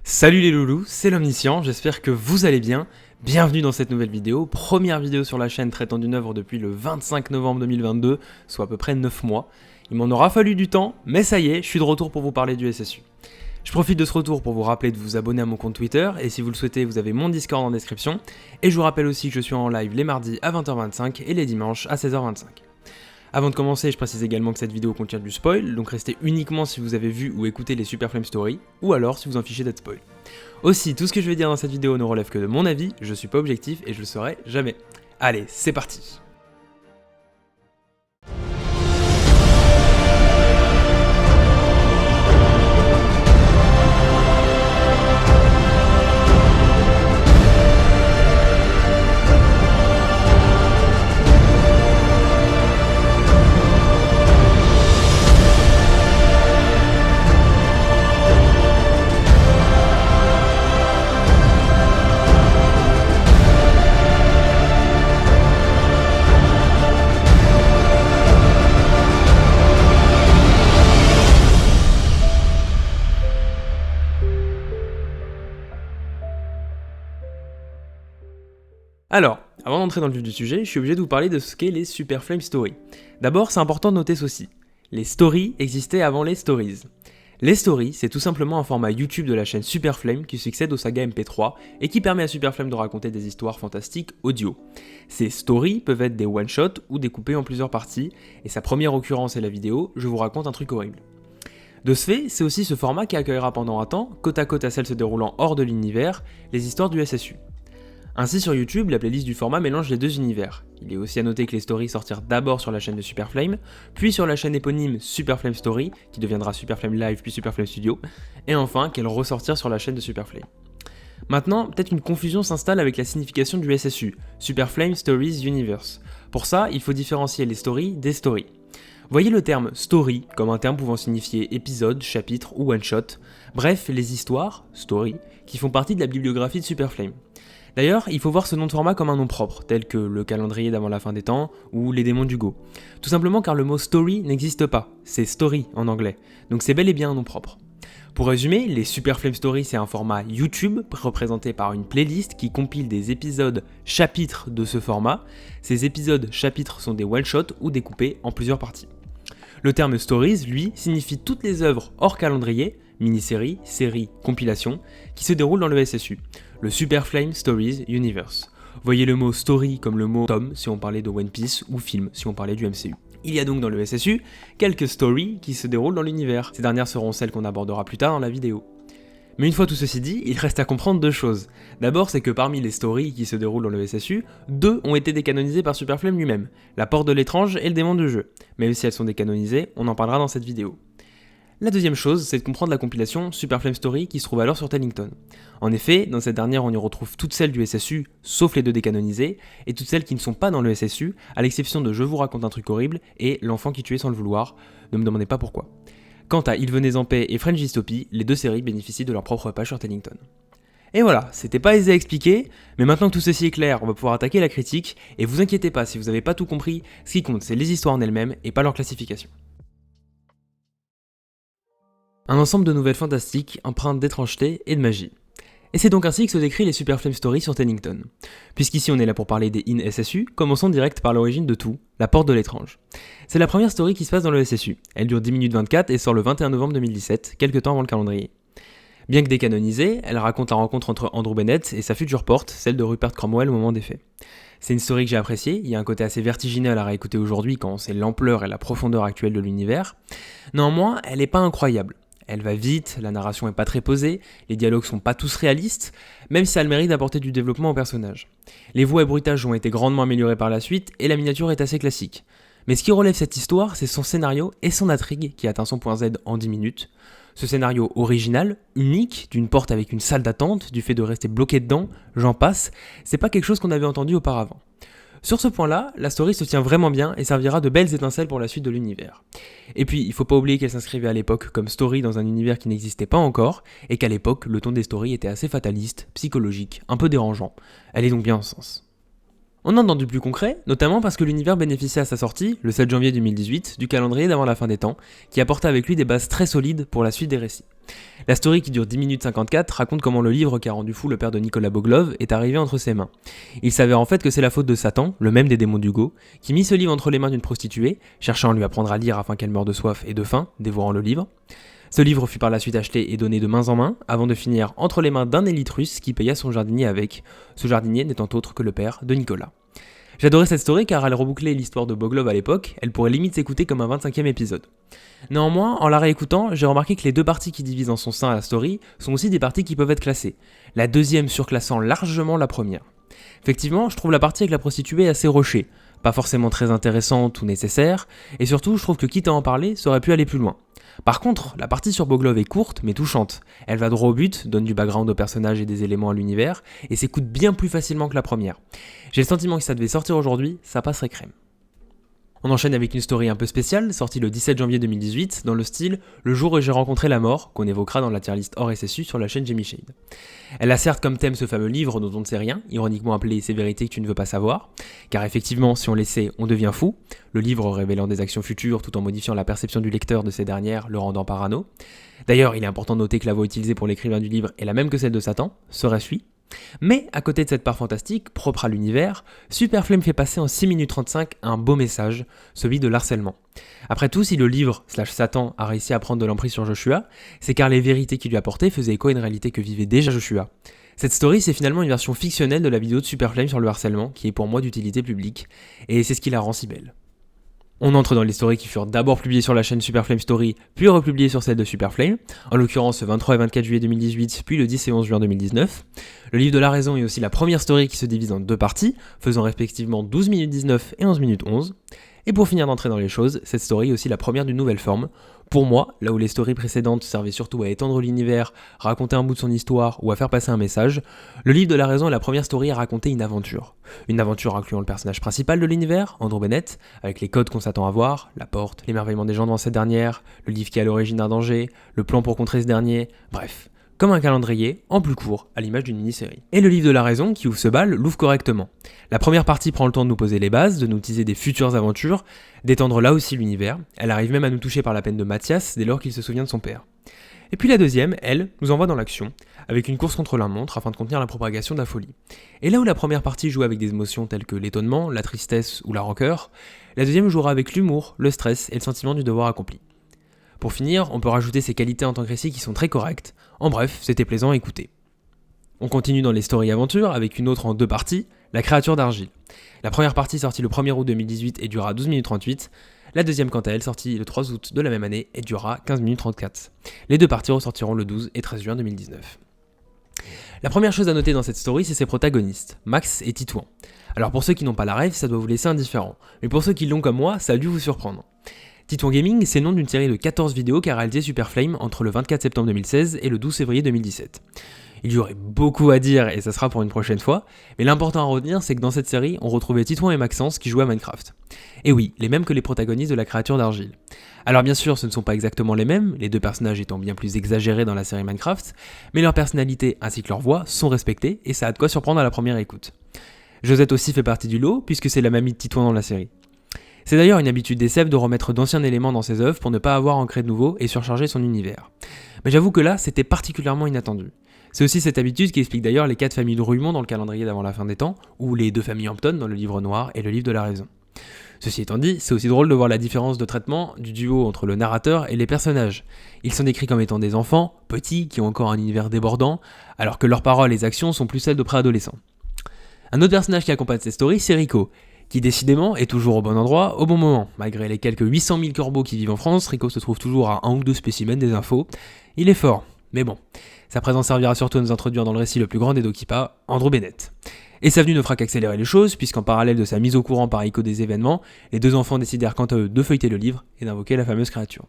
Salut les loulous, c'est l'Omniscient, j'espère que vous allez bien. Bienvenue dans cette nouvelle vidéo, première vidéo sur la chaîne traitant d'une œuvre depuis le 25 novembre 2022, soit à peu près 9 mois. Il m'en aura fallu du temps, mais ça y est, je suis de retour pour vous parler du SSU. Je profite de ce retour pour vous rappeler de vous abonner à mon compte Twitter, et si vous le souhaitez, vous avez mon Discord en description. Et je vous rappelle aussi que je suis en live les mardis à 20h25 et les dimanches à 16h25. Avant de commencer, je précise également que cette vidéo contient du spoil, donc restez uniquement si vous avez vu ou écouté les Super Flame Story, ou alors si vous en fichez d'être spoil. Aussi, tout ce que je vais dire dans cette vidéo ne relève que de mon avis, je suis pas objectif et je le serai jamais. Allez, c'est parti. Alors, avant d'entrer dans le vif du sujet, je suis obligé de vous parler de ce qu'est les Super Flame Story. D'abord, c'est important de noter ceci. Les stories existaient avant les stories. Les stories, c'est tout simplement un format YouTube de la chaîne Super Flame qui succède aux sagas MP3 et qui permet à Super Flame de raconter des histoires fantastiques audio. Ces stories peuvent être des one-shots ou découpées en plusieurs parties, et sa première occurrence est la vidéo « Je vous raconte un truc horrible ». De ce fait, c'est aussi ce format qui accueillera pendant un temps, côte à côte à celles se déroulant hors de l'univers, les histoires du SSU. Ainsi sur YouTube, la playlist du format mélange les deux univers. Il est aussi à noter que les stories sortirent d'abord sur la chaîne de Super Flame, puis sur la chaîne éponyme Super Flame Story, qui deviendra Super Flame Live puis Super Flame Studio, et enfin qu'elles ressortirent sur la chaîne de Super Flame. Maintenant, peut-être une confusion s'installe avec la signification du SSU, Super Flame Stories Universe. Pour ça, il faut différencier les stories des stories. Voyez le terme story comme un terme pouvant signifier épisode, chapitre ou one-shot, bref, les histoires, story, qui font partie de la bibliographie de Super Flame. D'ailleurs, il faut voir ce nom de format comme un nom propre, tel que le calendrier d'avant la fin des temps ou les démons du Go. Tout simplement car le mot story n'existe pas, c'est story en anglais, donc c'est bel et bien un nom propre. Pour résumer, les Super Flame Story c'est un format YouTube représenté par une playlist qui compile des épisodes chapitres de ce format. Ces épisodes chapitres sont des one-shots ou découpés en plusieurs parties. Le terme stories, lui, signifie toutes les œuvres hors calendrier, mini-séries, séries, compilations, qui se déroulent dans le SSU, le Super Flame Stories Universe. Voyez le mot story comme le mot tome si on parlait de One Piece ou film si on parlait du MCU. Il y a donc dans le SSU quelques stories qui se déroulent dans l'univers. Ces dernières seront celles qu'on abordera plus tard dans la vidéo. Mais une fois tout ceci dit, il reste à comprendre deux choses. D'abord, c'est que parmi les stories qui se déroulent dans le SSU, deux ont été décanonisées par Super Flame lui-même, la Porte de l'étrange et le démon du jeu. Même si elles sont décanonisées, on en parlera dans cette vidéo. La deuxième chose, c'est de comprendre la compilation Super Flame Story qui se trouve alors sur Tellington. En effet, dans cette dernière, on y retrouve toutes celles du SSU, sauf les deux décanonisées, et toutes celles qui ne sont pas dans le SSU, à l'exception de Je vous raconte un truc horrible et L'enfant qui tuait sans le vouloir, ne me demandez pas pourquoi. Quant à Ils venaient en paix et French Dystopie, les deux séries bénéficient de leur propre page sur Tellington. Et voilà, c'était pas aisé à expliquer, mais maintenant que tout ceci est clair, on va pouvoir attaquer la critique, et vous inquiétez pas si vous n'avez pas tout compris, ce qui compte c'est les histoires en elles-mêmes et pas leur classification. Un ensemble de nouvelles fantastiques, empreintes d'étrangeté et de magie. Et c'est donc ainsi que se décrit les Super Flame Story sur Tellington. Puisqu'ici on est là pour parler des in SSU, commençons direct par l'origine de tout, la Porte de l'étrange. C'est la première story qui se passe dans le SSU. Elle dure 10 minutes 24 et sort le 21 novembre 2017, quelques temps avant le calendrier. Bien que décanonisée, elle raconte la rencontre entre Andrew Bennett et sa future porte, celle de Rupert Cromwell au moment des faits. C'est une story que j'ai appréciée, il y a un côté assez vertigineux à la réécouter aujourd'hui quand on sait l'ampleur et la profondeur actuelle de l'univers. Néanmoins, elle n'est pas incroyable. Elle va vite, la narration est pas très posée, les dialogues sont pas tous réalistes, même si ça a le mérite d'apporter du développement au personnage. Les voix et bruitages ont été grandement améliorés par la suite, et la miniature est assez classique. Mais ce qui relève cette histoire, c'est son scénario et son intrigue, qui atteint son point Z en 10 minutes. Ce scénario original, unique, d'une porte avec une salle d'attente, du fait de rester bloqué dedans, j'en passe, c'est pas quelque chose qu'on avait entendu auparavant. Sur ce point-là, la story se tient vraiment bien et servira de belles étincelles pour la suite de l'univers. Et puis, il faut pas oublier qu'elle s'inscrivait à l'époque comme story dans un univers qui n'existait pas encore, et qu'à l'époque, le ton des stories était assez fataliste, psychologique, un peu dérangeant. Elle est donc bien en sens. On entre dans du plus concret, notamment parce que l'univers bénéficiait à sa sortie, le 7 janvier 2018, du calendrier d'avant la fin des temps, qui apportait avec lui des bases très solides pour la suite des récits. La story qui dure 10 minutes 54 raconte comment le livre qui a rendu fou le père de Nicolas Boglov est arrivé entre ses mains. Il s'avère en fait que c'est la faute de Satan, le même des démons d'Hugo, qui mit ce livre entre les mains d'une prostituée, cherchant à lui apprendre à lire afin qu'elle meure de soif et de faim, dévorant le livre. Ce livre fut par la suite acheté et donné de main en main, avant de finir entre les mains d'un élite russe qui paya son jardinier avec, ce jardinier n'étant autre que le père de Nicolas. J'adorais cette story car elle rebouclait l'histoire de Boglov à l'époque, elle pourrait limite s'écouter comme un 25e épisode. Néanmoins, en la réécoutant, j'ai remarqué que les deux parties qui divisent en son sein la story sont aussi des parties qui peuvent être classées, la deuxième surclassant largement la première. Effectivement, je trouve la partie avec la prostituée assez rushée, pas forcément très intéressante ou nécessaire, et surtout je trouve que quitte à en parler, ça aurait pu aller plus loin. Par contre, la partie sur Boglov est courte mais touchante, elle va droit au but, donne du background au personnage et des éléments à l'univers, et s'écoute bien plus facilement que la première. J'ai le sentiment que si ça devait sortir aujourd'hui, ça passerait crème. On enchaîne avec une story un peu spéciale, sortie le 17 janvier 2018, dans le style « Le jour où j'ai rencontré la mort », qu'on évoquera dans la tier list hors SSU sur la chaîne Jamie Shade. Elle a certes comme thème ce fameux livre dont on ne sait rien, ironiquement appelé « Ces vérités que tu ne veux pas savoir », car effectivement, si on les sait, on devient fou, le livre révélant des actions futures tout en modifiant la perception du lecteur de ces dernières, le rendant parano. D'ailleurs, il est important de noter que la voix utilisée pour l'écrivain du livre est la même que celle de Satan, serait-ce lui ? Mais, à côté de cette part fantastique, propre à l'univers, Super Flame fait passer en 6 minutes 35 un beau message, celui de l'harcèlement. Après tout, si le livre / Satan a réussi à prendre de l'emprise sur Joshua, c'est car les vérités qu'il lui apportait faisaient écho à une réalité que vivait déjà Joshua. Cette story, c'est finalement une version fictionnelle de la vidéo de Super Flame sur le harcèlement, qui est pour moi d'utilité publique, et c'est ce qui la rend si belle. On entre dans les stories qui furent d'abord publiées sur la chaîne Super Flame Story, puis republiées sur celle de Super Flame, en l'occurrence le 23 et 24 juillet 2018, puis le 10 et 11 juin 2019. Le livre de la raison est aussi la première story qui se divise en deux parties, faisant respectivement 12 minutes 19 et 11 minutes 11. Et pour finir d'entrer dans les choses, cette story est aussi la première d'une nouvelle forme. Pour moi, là où les stories précédentes servaient surtout à étendre l'univers, raconter un bout de son histoire ou à faire passer un message, le livre de la raison est la première story à raconter une aventure. Une aventure incluant le personnage principal de l'univers, Andrew Bennett, avec les codes qu'on s'attend à voir, la porte, l'émerveillement des gens devant cette dernière, le livre qui est à l'origine d'un danger, le plan pour contrer ce dernier, bref. Comme un calendrier, en plus court, à l'image d'une mini-série. Et le livre de la raison, qui ouvre ce bal, l'ouvre correctement. La première partie prend le temps de nous poser les bases, de nous teaser des futures aventures, d'étendre là aussi l'univers, elle arrive même à nous toucher par la peine de Mathias dès lors qu'il se souvient de son père. Et puis la deuxième, elle, nous envoie dans l'action, avec une course contre la montre afin de contenir la propagation de la folie. Et là où la première partie joue avec des émotions telles que l'étonnement, la tristesse ou la rancœur, la deuxième jouera avec l'humour, le stress et le sentiment du devoir accompli. Pour finir, on peut rajouter ses qualités en tant que récit qui sont très correctes. En bref, c'était plaisant à écouter. On continue dans les story aventures avec une autre en deux parties, La créature d'argile. La première partie sortie le 1er août 2018 et durera 12 minutes 38. La deuxième quant à elle sortie le 3 août de la même année et durera 15 minutes 34. Les deux parties ressortiront le 12 et 13 juin 2019. La première chose à noter dans cette story, c'est ses protagonistes, Max et Titouan. Alors pour ceux qui n'ont pas la rêve, ça doit vous laisser indifférent. Mais pour ceux qui l'ont comme moi, ça a dû vous surprendre. Titouan Gaming, c'est le nom d'une série de 14 vidéos qu'a réalisé Super Flame entre le 24 septembre 2016 et le 12 février 2017. Il y aurait beaucoup à dire et ça sera pour une prochaine fois, mais l'important à retenir c'est que dans cette série, on retrouvait Titouan et Maxence qui jouaient à Minecraft. Et oui, les mêmes que les protagonistes de la créature d'argile. Alors bien sûr, ce ne sont pas exactement les mêmes, les deux personnages étant bien plus exagérés dans la série Minecraft, mais leurs personnalités ainsi que leurs voix sont respectées et ça a de quoi surprendre à la première écoute. Josette aussi fait partie du lot, puisque c'est la mamie de Titouan dans la série. C'est d'ailleurs une habitude des Sèvres de remettre d'anciens éléments dans ses œuvres pour ne pas avoir à en créer de nouveaux et surcharger son univers. Mais j'avoue que là, c'était particulièrement inattendu. C'est aussi cette habitude qui explique d'ailleurs les 4 familles de Rouillemont dans le calendrier d'avant la fin des temps, ou les 2 familles Hampton dans le livre noir et le livre de la raison. Ceci étant dit, c'est aussi drôle de voir la différence de traitement du duo entre le narrateur et les personnages. Ils sont décrits comme étant des enfants, petits, qui ont encore un univers débordant, alors que leurs paroles et actions sont plus celles de préadolescents. Un autre personnage qui accompagne cette story, c'est Rico, qui décidément est toujours au bon endroit, au bon moment. Malgré les quelques 800 000 corbeaux qui vivent en France, Rico se trouve toujours à un ou deux spécimens des infos. Il est fort, mais bon. Sa présence servira surtout à nous introduire dans le récit le plus grand des Dokipa, Andrew Bennett. Et sa venue ne fera qu'accélérer les choses, puisqu'en parallèle de sa mise au courant par Rico des événements, les deux enfants décidèrent quant à eux de feuilleter le livre et d'invoquer la fameuse créature.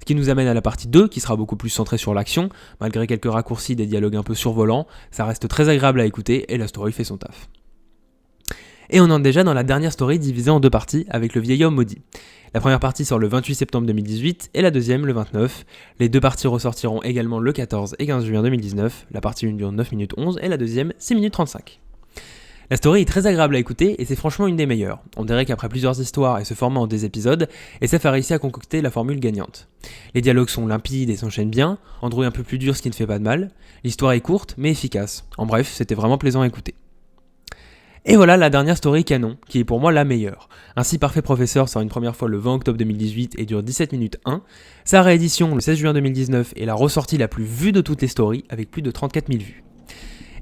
Ce qui nous amène à la partie 2, qui sera beaucoup plus centrée sur l'action, malgré quelques raccourcis, des dialogues un peu survolants, ça reste très agréable à écouter et la story fait son taf. Et on entre déjà dans la dernière story divisée en deux parties avec le vieil homme maudit. La première partie sort le 28 septembre 2018 et la deuxième le 29. Les deux parties ressortiront également le 14 et 15 juin 2019. La partie 1 dure 9 minutes 11 et la deuxième 6 minutes 35. La story est très agréable à écouter et c'est franchement une des meilleures. On dirait qu'après plusieurs histoires et ce format en des épisodes, SF a réussi à concocter la formule gagnante. Les dialogues sont limpides et s'enchaînent bien, Andrew est un peu plus dur ce qui ne fait pas de mal, l'histoire est courte mais efficace. En bref, c'était vraiment plaisant à écouter. Et voilà la dernière story canon, qui est pour moi la meilleure. Ainsi Parfait Professeur sort une première fois le 20 octobre 2018 et dure 17 minutes 1. Sa réédition le 16 juin 2019 est la ressortie la plus vue de toutes les stories, avec plus de 34 000 vues.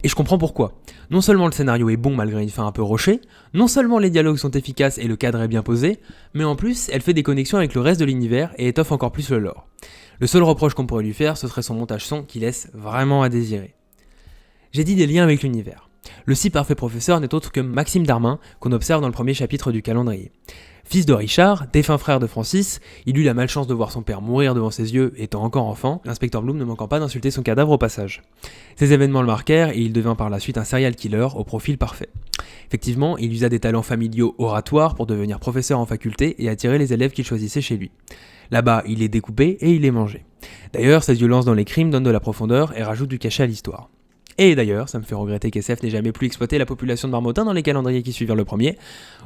Et je comprends pourquoi. Non seulement le scénario est bon malgré une fin un peu rushée, non seulement les dialogues sont efficaces et le cadre est bien posé, mais en plus elle fait des connexions avec le reste de l'univers et étoffe encore plus le lore. Le seul reproche qu'on pourrait lui faire, ce serait son montage son qui laisse vraiment à désirer. J'ai dit des liens avec l'univers. Le si parfait professeur n'est autre que Maxime Darmin, qu'on observe dans le premier chapitre du calendrier. Fils de Richard, défunt frère de Francis, il eut la malchance de voir son père mourir devant ses yeux étant encore enfant, l'inspecteur Bloom ne manquant pas d'insulter son cadavre au passage. Ces événements le marquèrent et il devint par la suite un serial killer au profil parfait. Effectivement, il usa des talents familiaux oratoires pour devenir professeur en faculté et attirer les élèves qu'il choisissait chez lui. Là-bas, il les découpait et il les mangeait. D'ailleurs, cette violence dans les crimes donne de la profondeur et rajoute du cachet à l'histoire. Et d'ailleurs, ça me fait regretter qu'SF n'ait jamais plus exploité la population de marmottins dans les calendriers qui suivirent le premier.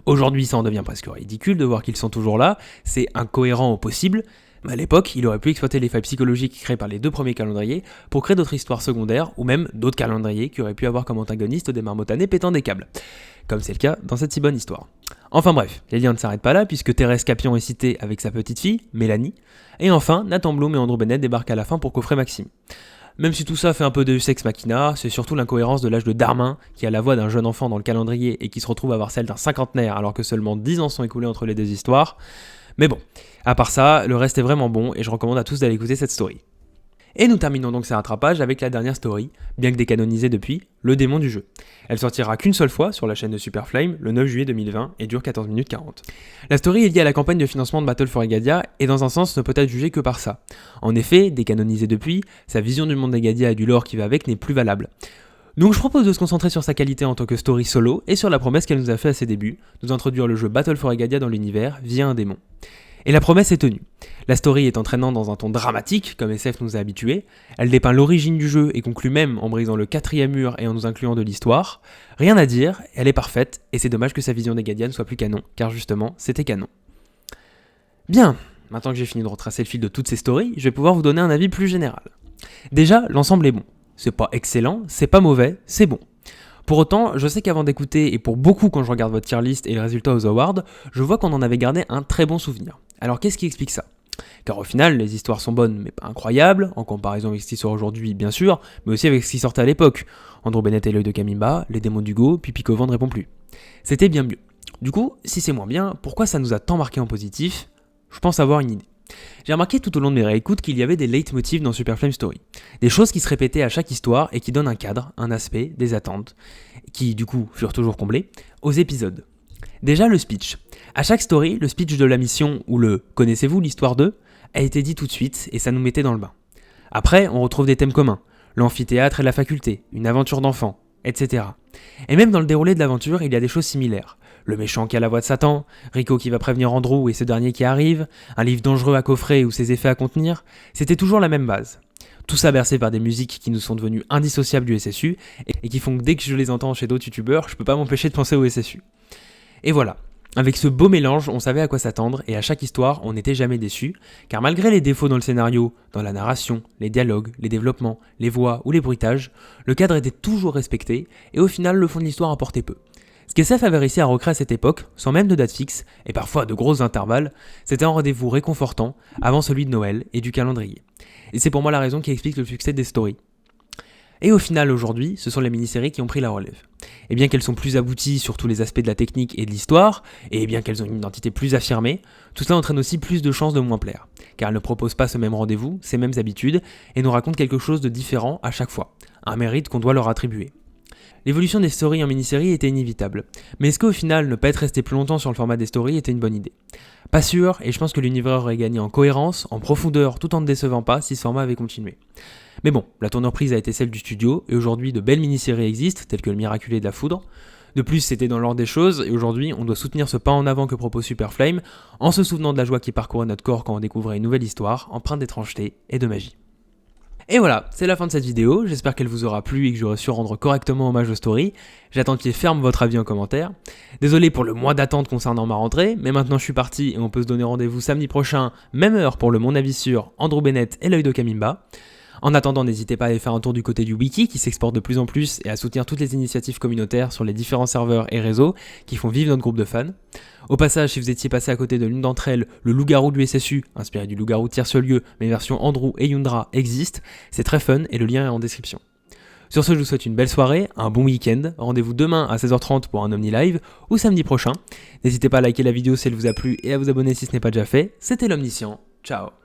Aujourd'hui, ça en devient presque ridicule de voir qu'ils sont toujours là, c'est incohérent au possible, mais à l'époque, il aurait pu exploiter les failles psychologiques créées par les deux premiers calendriers pour créer d'autres histoires secondaires, ou même d'autres calendriers qui auraient pu avoir comme antagonistes des marmottanés pétant des câbles. Comme c'est le cas dans cette si bonne histoire. Enfin bref, les liens ne s'arrêtent pas là, puisque Thérèse Capion est citée avec sa petite fille, Mélanie, et enfin, Nathan Bloom et Andrew Bennett débarquent à la fin pour coffrer Maxime. Même si tout ça fait un peu de sex machina, c'est surtout l'incohérence de l'âge de Darmin, qui a la voix d'un jeune enfant dans le calendrier et qui se retrouve à avoir celle d'un cinquantenaire alors que seulement 10 ans sont écoulés entre les deux histoires. Mais bon, à part ça, le reste est vraiment bon et je recommande à tous d'aller écouter cette story. Et nous terminons donc ces rattrapages avec la dernière story, bien que décanonisée depuis, le démon du jeu. Elle sortira qu'une seule fois sur la chaîne de Superflame le 9 juillet 2020 et dure 14 minutes 40. La story est liée à la campagne de financement de Battle for Egadia et dans un sens ne peut être jugée que par ça. En effet, décanonisée depuis, sa vision du monde d'Egadia et du lore qui va avec n'est plus valable. Donc je propose de se concentrer sur sa qualité en tant que story solo et sur la promesse qu'elle nous a fait à ses débuts, nous introduire le jeu Battle for Egadia dans l'univers via un démon. Et la promesse est tenue. La story est entraînante dans un ton dramatique, comme SF nous a habitués, elle dépeint l'origine du jeu et conclut même en brisant le 4e mur et en nous incluant de l'histoire. Rien à dire, elle est parfaite, et c'est dommage que sa vision d'Egadia ne soit plus canon, car justement, c'était canon. Bien, maintenant que j'ai fini de retracer le fil de toutes ces stories, je vais pouvoir vous donner un avis plus général. Déjà, l'ensemble est bon. C'est pas excellent, c'est pas mauvais, c'est bon. Pour autant, je sais qu'avant d'écouter, et pour beaucoup quand je regarde votre tier list et les résultats aux awards, je vois qu'on en avait gardé un très bon souvenir. Alors qu'est-ce qui explique ça ? Car au final, les histoires sont bonnes mais pas incroyables, en comparaison avec ce qui sort aujourd'hui bien sûr, mais aussi avec ce qui sortait à l'époque. Andrew Bennett et l'œil de Kamimba, les démons d'Hugo, puis Picovan ne répond plus. C'était bien mieux. Du coup, si c'est moins bien, pourquoi ça nous a tant marqué en positif ? Je pense avoir une idée. J'ai remarqué tout au long de mes réécoutes qu'il y avait des leitmotifs dans Superflame Story. Des choses qui se répétaient à chaque histoire et qui donnent un cadre, un aspect, des attentes, qui du coup furent toujours comblées, aux épisodes. Déjà le speech. À chaque story, le speech de la mission ou le « connaissez-vous l'histoire de ?» a été dit tout de suite et ça nous mettait dans le bain. Après, on retrouve des thèmes communs, l'amphithéâtre et la faculté, une aventure d'enfant, etc. Et même dans le déroulé de l'aventure, il y a des choses similaires. Le méchant qui a la voix de Satan, Rico qui va prévenir Andrew et ce dernier qui arrive, un livre dangereux à coffrer ou ses effets à contenir, c'était toujours la même base. Tout ça bercé par des musiques qui nous sont devenues indissociables du SSU et qui font que dès que je les entends chez d'autres youtubeurs, je peux pas m'empêcher de penser au SSU. Et voilà. Avec ce beau mélange, on savait à quoi s'attendre et à chaque histoire, on n'était jamais déçu, car malgré les défauts dans le scénario, dans la narration, les dialogues, les développements, les voix ou les bruitages, le cadre était toujours respecté et au final, le fond de l'histoire apportait peu. Ce qu'SF avait réussi à recréer à cette époque, sans même de date fixe, et parfois à de gros intervalles, c'était un rendez-vous réconfortant avant celui de Noël et du calendrier. Et c'est pour moi la raison qui explique le succès des stories. Et au final, aujourd'hui, ce sont les mini-séries qui ont pris la relève. Et bien qu'elles sont plus abouties sur tous les aspects de la technique et de l'histoire, et bien qu'elles ont une identité plus affirmée, tout cela entraîne aussi plus de chances de moins plaire, car elles ne proposent pas ce même rendez-vous, ces mêmes habitudes, et nous racontent quelque chose de différent à chaque fois, un mérite qu'on doit leur attribuer. L'évolution des stories en mini-séries était inévitable, mais est-ce qu'au final, ne pas être resté plus longtemps sur le format des stories était une bonne idée ? Pas sûr, et je pense que l'univers aurait gagné en cohérence, en profondeur, tout en ne décevant pas si ce format avait continué. Mais bon, la tournure prise a été celle du studio, et aujourd'hui de belles mini-séries existent, telles que le Miraculé de la Foudre. De plus, c'était dans l'ordre des choses, et aujourd'hui, on doit soutenir ce pas en avant que propose Superflame, en se souvenant de la joie qui parcourait notre corps quand on découvrait une nouvelle histoire, empreinte d'étrangeté et de magie. Et voilà, c'est la fin de cette vidéo, j'espère qu'elle vous aura plu et que j'aurai su rendre correctement hommage aux stories. J'attends qu'il ferme votre avis en commentaire. Désolé pour le mois d'attente concernant ma rentrée, mais maintenant je suis parti et on peut se donner rendez-vous samedi prochain, même heure pour le Mon Avis sur Andrew Bennett et l'œil de Kamimba. En attendant, n'hésitez pas à aller faire un tour du côté du wiki qui s'exporte de plus en plus et à soutenir toutes les initiatives communautaires sur les différents serveurs et réseaux qui font vivre notre groupe de fans. Au passage, si vous étiez passé à côté de l'une d'entre elles, le loup-garou du SSU, inspiré du loup-garou Tierce-Lieu, mais version Andrew et Yundra existe, c'est très fun et le lien est en description. Sur ce, je vous souhaite une belle soirée, un bon week-end, rendez-vous demain à 16h30 pour un Omni Live, ou samedi prochain. N'hésitez pas à liker la vidéo si elle vous a plu et à vous abonner si ce n'est pas déjà fait, c'était l'Omniscient, ciao.